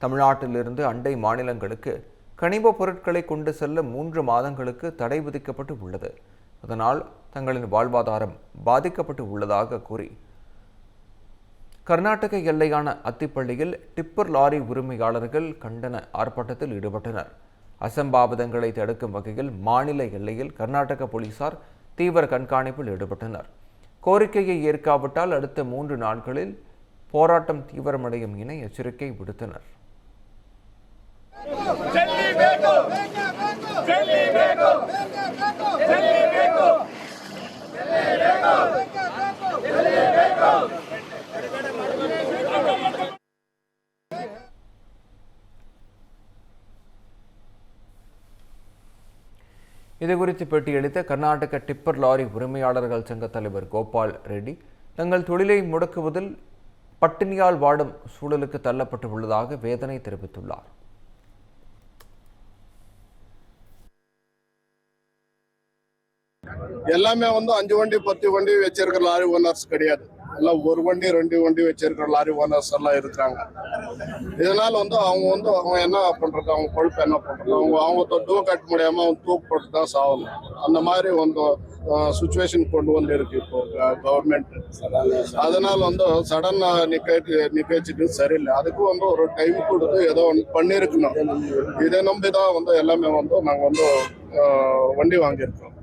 தமிழ்நாட்டிலிருந்து அண்டை மாநிலங்களுக்கு கனிமப் பொருட்களை கொண்டு செல்ல 3 மாதங்களுக்கு தடை விதிக்கப்பட்டு உள்ளது. அதனால் தங்களின் வாழ்வாதாரம் பாதிக்கப்பட்டு உள்ளதாக கூறி கர்நாடக எல்லையான அத்திப்பள்ளியில் டிப்பர் லாரி உரிமையாளர்கள் கண்டன ஆர்ப்பாட்டத்தில் ஈடுபட்டனர். அசம்பாவிதங்களை தடுக்கும் வகையில் மாநில எல்லையில் கர்நாடக போலீசார் தீவிர கண்காணிப்பில் ஈடுபட்டனர். கோரிக்கையை ஏற்காவிட்டால் அடுத்த 3 நாட்களில் போராட்டம் தீவிரமடையும் என எச்சரிக்கை விடுத்தனர். இதுகுறித்து பேட்டியளித்த கர்நாடக டிப்பர் லாரி உரிமையாளர்கள் சங்க தலைவர் கோபால் ரெட்டி, தங்கள் தொழிலை முடக்குவதில் பட்டினியால் வாடும் சூழலுக்கு தள்ளப்பட்டு உள்ளதாக வேதனை தெரிவித்துள்ளார். எல்லாமே 5 வண்டி 10 வண்டி வச்சிருக்கிற லாரி ஓனர்ஸ் கிடையாது. எல்லாம் 1 வண்டி 2 வண்டி வச்சிருக்கிற லாரி ஓனர்ஸ் எல்லாம் இருக்கிறாங்க. இதனால அவங்க என்ன பண்றது, அவங்க பொழுப்பு என்ன பண்றது, அவங்க டூ கட்ட முடியாம தூக்கு போட்டு தான் சாகணும். அந்த மாதிரி சுச்சுவேஷன் கொண்டு வந்து இருக்கு இப்போ கவர்மெண்ட். அதனால சடனா நிகழ்ச்சிட்டு சரியில்லை. அதுக்கு ஒரு டைம் கொடுத்து ஏதோ பண்ணிருக்கணும். இதை நம்பிதான் எல்லாமே நாங்க வண்டி வாங்கியிருக்கோம்.